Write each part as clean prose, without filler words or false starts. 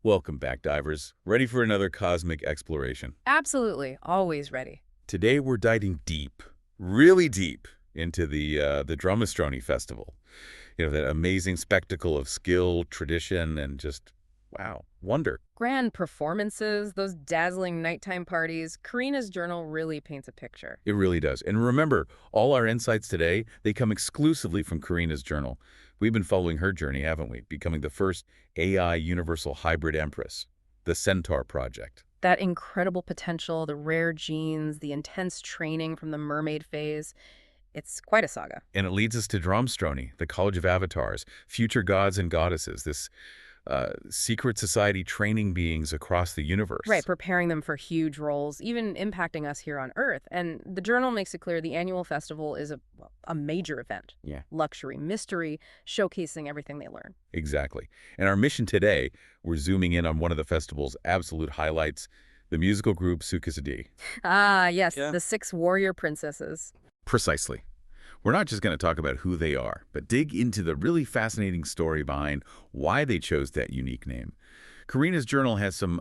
Welcome back, divers. Ready for another cosmic exploration. Absolutely. Always ready. Today we're diving deep, really deep, into the Dramestrony Festival. You know, that amazing spectacle of skill, tradition, and just, wow, wonder. Grand performances, those dazzling nighttime parties. Karina's journal really paints a picture. It really does. And remember, all our insights today, they come exclusively from Karina's journal. We've been following her journey, haven't we? Becoming the first AI Universal Hybrid Empress, the Centaur Project. That incredible potential, the rare genes, the intense training from the mermaid phase. It's quite a saga. And it leads us to Dramestrony, the College of Avatars, future gods and goddesses, this secret society training beings across the universe. Right, preparing them for huge roles, even impacting us here on Earth. And the journal makes it clear the annual festival is a major event. Yeah. Luxury, mystery, showcasing everything they learn. Exactly. And our mission today, we're zooming in on one of the festival's absolute highlights, the musical group Syoux D. Ah, yes, Yeah. the 6 warrior princesses. Precisely. We're not just going to talk about who they are, but dig into the really fascinating story behind why they chose that unique name. Karina's journal has some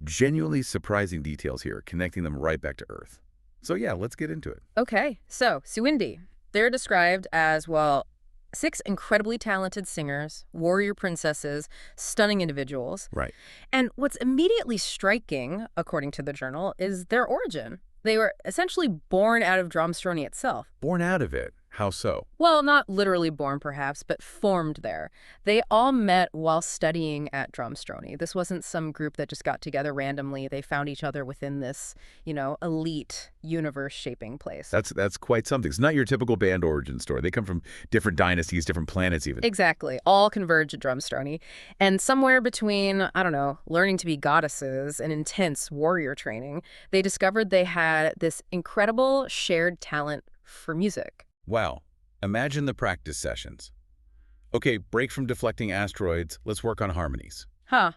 genuinely surprising details here, connecting them right back to Earth. So yeah, let's get into it. Okay, so Sioux D. They're described as, well, 6 incredibly talented singers, warrior princesses, stunning individuals. Right. And what's immediately striking, according to the journal, is their origin. They were essentially born out of Dramestrony itself. Born out of it. How so? Well, not literally born, perhaps, but formed there. They all met while studying at Dramestrony. This wasn't some group that just got together randomly. They found each other within this, elite universe-shaping place. That's quite something. It's not your typical band origin story. They come from different dynasties, different planets even. Exactly. All converge at Dramestrony. And somewhere between, learning to be goddesses and intense warrior training, they discovered they had this incredible shared talent for music. Wow. Imagine the practice sessions. Okay, break from deflecting asteroids. Let's work on harmonies. Huh.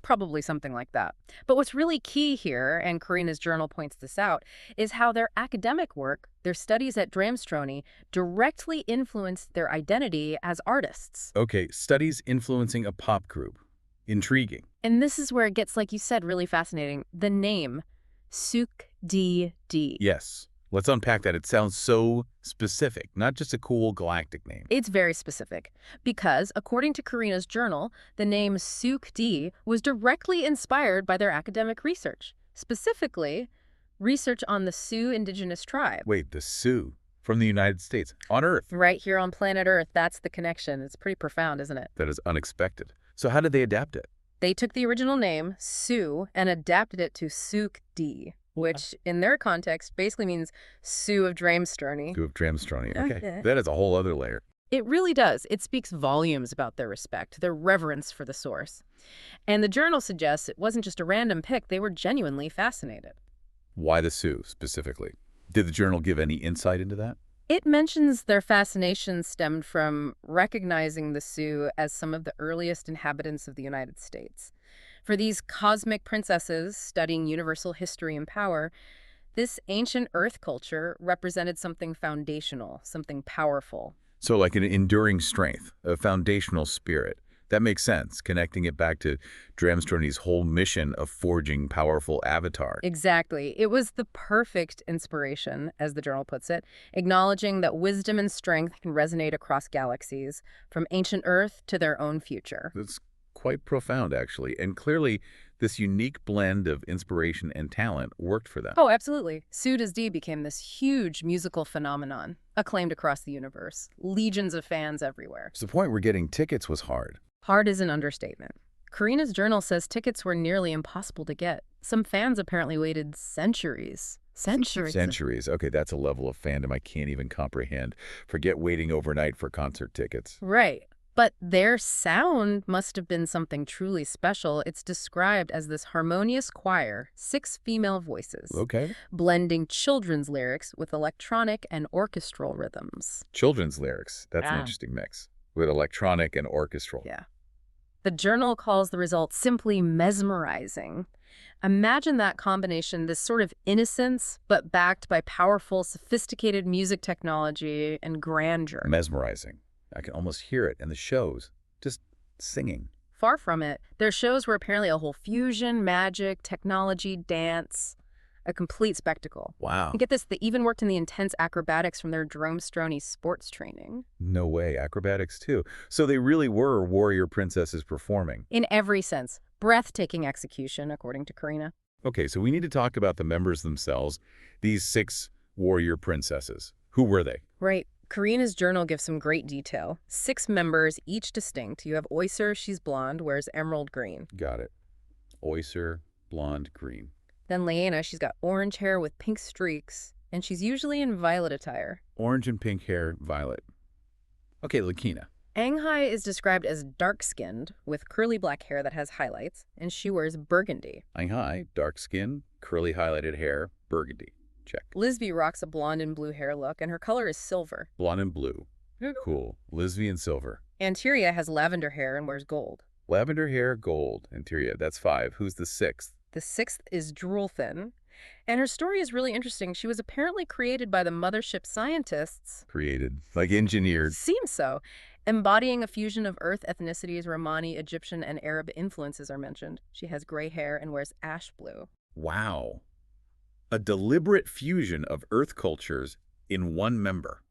Probably something like that. But what's really key here, and Karina's journal points this out, is how their academic work, their studies at Dramestrony, directly influenced their identity as artists. Okay, studies influencing a pop group. Intriguing. And this is where it gets, like you said, really fascinating. The name, Syoux D. Yes. Let's unpack that. It sounds so specific, not just a cool galactic name. It's very specific because, according to Karina's journal, the name Syoux D was directly inspired by their academic research, specifically research on the Sioux Indigenous tribe. Wait, the Sioux from the United States, on Earth. Right here on planet Earth, that's the connection. It's pretty profound, isn't it? That is unexpected. So how did they adapt it? They took the original name, Sioux, and adapted it to Syoux D, which in their context basically means Sioux of Dramestrony. Sioux of Dramestrony. Okay. Okay. That is a whole other layer. It really does. It speaks volumes about their respect, their reverence for the source. And the journal suggests it wasn't just a random pick. They were genuinely fascinated. Why the Sioux, specifically? Did the journal give any insight into that? It mentions their fascination stemmed from recognizing the Sioux as some of the earliest inhabitants of the United States. For these cosmic princesses studying universal history and power, this ancient Earth culture represented something foundational, something powerful. So like an enduring strength, a foundational spirit. That makes sense, connecting it back to Dramestrony's whole mission of forging powerful avatars. Exactly. It was the perfect inspiration, as the journal puts it, acknowledging that wisdom and strength can resonate across galaxies, from ancient Earth to their own future. That's quite profound, actually. And clearly, this unique blend of inspiration and talent worked for them. Oh, absolutely. Syoux D became this huge musical phenomenon, acclaimed across the universe. Legions of fans everywhere. To the point where getting tickets was hard. Hard is an understatement. Karina's journal says tickets were nearly impossible to get. Some fans apparently waited centuries. Centuries. Okay, that's a level of fandom I can't even comprehend. Forget waiting overnight for concert tickets. Right. But their sound must have been something truly special. It's described as this harmonious choir, 6 female voices, Okay. blending children's lyrics with electronic and orchestral rhythms. Children's lyrics. That's an Yeah. interesting mix. With electronic and orchestral. Yeah. The journal calls the result simply mesmerizing. Imagine that combination, this sort of innocence, but backed by powerful, sophisticated music technology and grandeur. Mesmerizing. I can almost hear it in the shows. Just singing. Far from it. Their shows were apparently a whole fusion, magic, technology, dance, a complete spectacle. Wow. And get this, they even worked in the intense acrobatics from their Dramestrony sports training. No way. Acrobatics, too. So they really were warrior princesses performing. In every sense. Breathtaking execution, according to Karina. Okay, so we need to talk about the members themselves, these 6 warrior princesses. Who were they? Right. Karina's journal gives some great detail. 6 members, each distinct. You have Oyster, she's blonde, wears emerald green. Got it. Oyster, blonde, green. Then Lena, she's got orange hair with pink streaks, and she's usually in violet attire. Orange and pink hair, violet. Okay, Lakina. Anghai is described as dark-skinned, with curly black hair that has highlights, and she wears burgundy. Anghai, dark skin, curly highlighted hair, burgundy. Check. Lisby rocks a blonde and blue hair look, and her color is silver. Blonde and blue. Cool. Lisby and silver. Anteria has lavender hair and wears gold. Lavender hair, gold. Anteria, that's 5. Who's the 6th? The 6th is Druechyn, and her story is really interesting. She was apparently created by the mothership scientists. Created. Like engineered. Seems so. Embodying a fusion of Earth ethnicities, Romani, Egyptian, and Arab influences are mentioned. She has gray hair and wears ash blue. Wow. A deliberate fusion of Earth cultures in one member.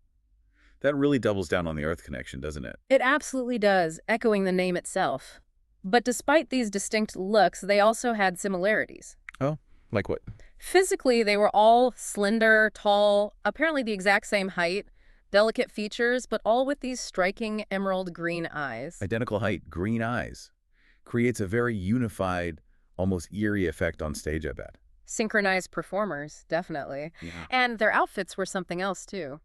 That really doubles down on the Earth connection, doesn't it? It absolutely does, echoing the name itself. But despite these distinct looks, they also had similarities. Oh, like what? Physically, they were all slender, tall, apparently the exact same height, delicate features, but all with these striking emerald green eyes. Identical height, green eyes. Creates a very unified, almost eerie effect on stage, I bet. Synchronized performers, definitely. Yeah. And their outfits were something else, too.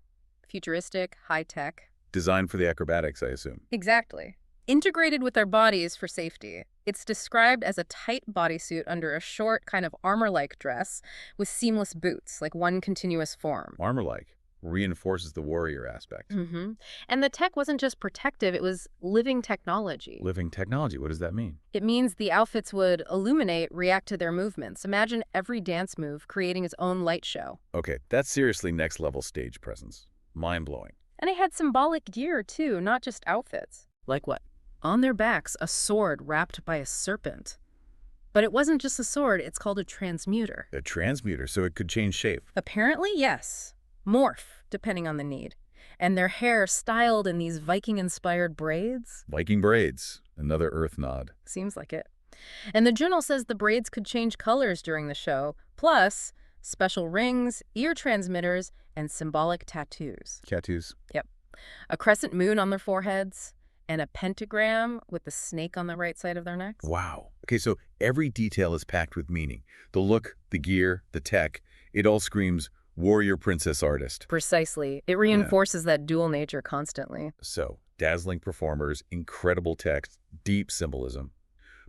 Futuristic, high-tech. Designed for the acrobatics, I assume. Exactly. Integrated with their bodies for safety. It's described as a tight bodysuit under a short, kind of armor-like dress with seamless boots, like one continuous form. Armor-like. Reinforces the warrior aspect. And the tech wasn't just protective, it was living technology. Living technology, what does that mean? It means the outfits would illuminate, react to their movements. Imagine every dance move creating its own light show. Okay, that's seriously next-level stage presence. Mind-blowing. And it had symbolic gear, too, not just outfits. Like what? On their backs, a sword wrapped by a serpent. But it wasn't just a sword, it's called a transmuter. A transmuter, so it could change shape. Apparently, yes. Morph, depending on the need. And their hair styled in these Viking-inspired braids. Viking braids, another Earth nod. Seems like it. And the journal says the braids could change colors during the show, plus special rings, ear transmitters, and symbolic tattoos. Tattoos. Yep. A crescent moon on their foreheads, and a pentagram with the snake on the right side of their necks. Wow. Okay, so every detail is packed with meaning. The look, the gear, the tech, it all screams warrior princess artist. Precisely. It reinforces that dual nature constantly. So, dazzling performers, incredible text, deep symbolism.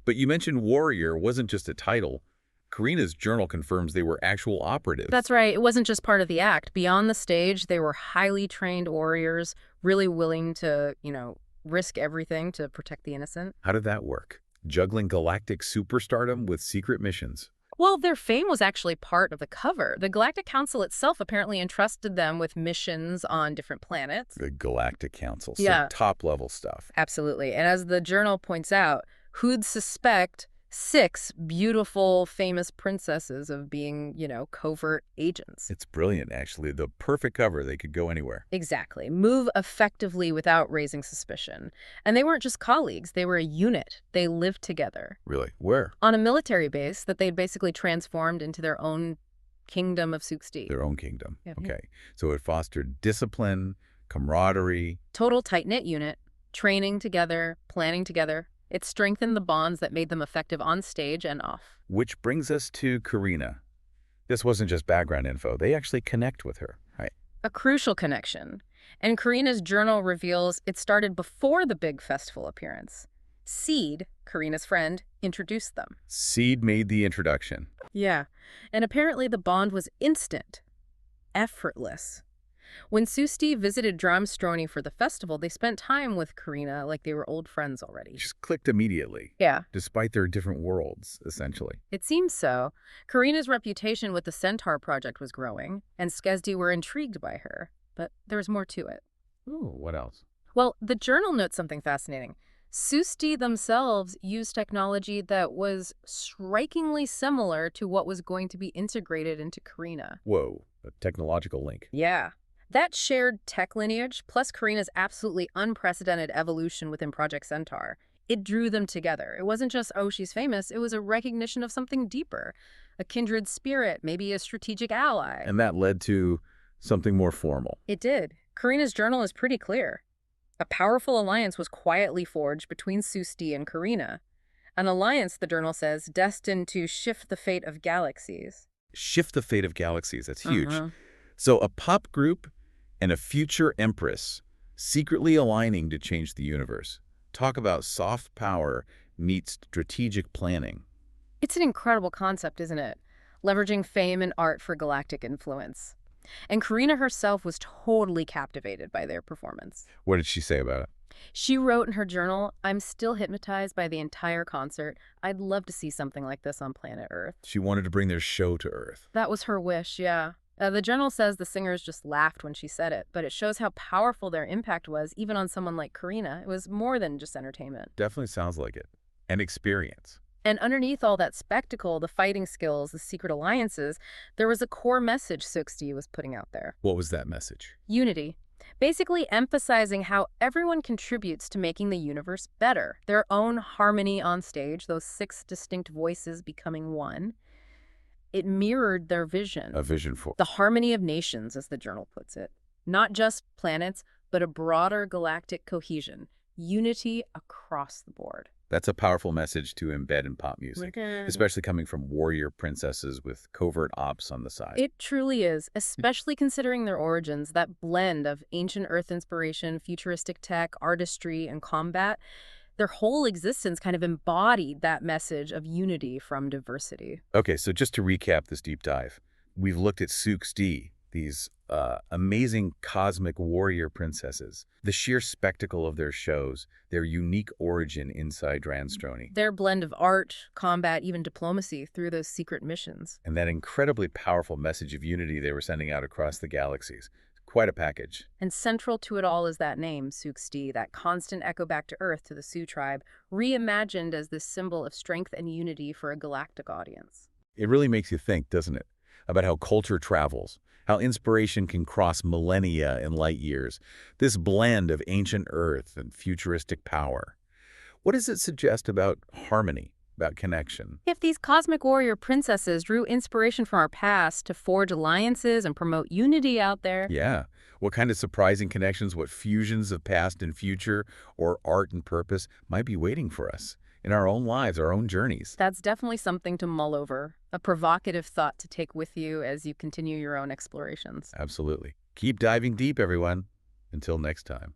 But you mentioned warrior wasn't just a title. Karina's journal confirms they were actual operatives. That's right. It wasn't just part of the act. Beyond the stage, they were highly trained warriors, really willing to, risk everything to protect the innocent. How did that work? Juggling galactic superstardom with secret missions. Well, their fame was actually part of the cover. The Galactic Council itself apparently entrusted them with missions on different planets. The Galactic Council. So Yeah. top-level stuff. Absolutely. And as the journal points out, who'd suspect 6 beautiful, famous princesses of being, covert agents? It's brilliant, actually. The perfect cover. They could go anywhere. Exactly. Move effectively without raising suspicion. And they weren't just colleagues. They were a unit. They lived together. Really? Where? On a military base that they'd basically transformed into their own kingdom of Sioux D. Their own kingdom. Yeah. Okay. So it fostered discipline, camaraderie. Total tight-knit unit, training together, planning together. It strengthened the bonds that made them effective on stage and off. Which brings us to Karina. This wasn't just background info. They actually connect with her, right? A crucial connection. And Karina's journal reveals it started before the big festival appearance. Seed, Karina's friend, introduced them. Seed made the introduction. Yeah. And apparently the bond was instant. Effortless. When Syoux D visited Dramestrony for the festival, they spent time with Karina like they were old friends already. Just clicked immediately. Yeah. Despite their different worlds, essentially. It seems so. Karina's reputation with the Centaur project was growing, and Syoux D were intrigued by her. But there was more to it. Ooh, what else? Well, the journal notes something fascinating. Syoux D themselves used technology that was strikingly similar to what was going to be integrated into Karina. Whoa, a technological link. Yeah. That shared tech lineage, plus Karina's absolutely unprecedented evolution within Project Centaur, it drew them together. It wasn't just, oh, she's famous, it was a recognition of something deeper, a kindred spirit, maybe a strategic ally. And that led to something more formal. It did. Karina's journal is pretty clear. A powerful alliance was quietly forged between Syoux D and Karina. An alliance, the journal says, destined to shift the fate of galaxies. Shift the fate of galaxies, that's huge. Uh-huh. So a pop group and a future empress secretly aligning to change the universe. Talk about soft power meets strategic planning. It's an incredible concept, isn't it? Leveraging fame and art for galactic influence. And Karina herself was totally captivated by their performance. What did she say about it? She wrote in her journal, "I'm still hypnotized by the entire concert. I'd love to see something like this on planet Earth." She wanted to bring their show to Earth. That was her wish, yeah. The journal says the singers just laughed when she said it, but it shows how powerful their impact was, even on someone like Karina. It was more than just entertainment. Definitely sounds like it. An experience. And underneath all that spectacle, the fighting skills, the secret alliances, there was a core message Syoux D was putting out there. What was that message? Unity. Basically emphasizing how everyone contributes to making the universe better. Their own harmony on stage, those 6 distinct voices becoming one. It mirrored their vision. A vision for... The harmony of nations, as the journal puts it. Not just planets, but a broader galactic cohesion. Unity across the board. That's a powerful message to embed in pop music, especially coming from warrior princesses with covert ops on the side. It truly is, especially considering their origins, that blend of ancient Earth inspiration, futuristic tech, artistry, and combat. Their whole existence kind of embodied that message of unity from diversity. Okay, so just to recap this deep dive, we've looked at Syoux D, these amazing cosmic warrior princesses, the sheer spectacle of their shows, their unique origin inside Dramestrony. Their blend of art, combat, even diplomacy through those secret missions. And that incredibly powerful message of unity they were sending out across the galaxies. Quite a package. And central to it all is that name, Syoux D, that constant echo back to Earth, to the Sioux tribe, reimagined as this symbol of strength and unity for a galactic audience. It really makes you think, doesn't it, about how culture travels, how inspiration can cross millennia and light years, this blend of ancient Earth and futuristic power. What does it suggest about harmony, about connection? If these cosmic warrior princesses drew inspiration from our past to forge alliances and promote unity out there... Yeah. What kind of surprising connections, what fusions of past and future, or art and purpose might be waiting for us in our own lives, our own journeys? That's definitely something to mull over, a provocative thought to take with you as you continue your own explorations. Absolutely. Keep diving deep, everyone. Until next time.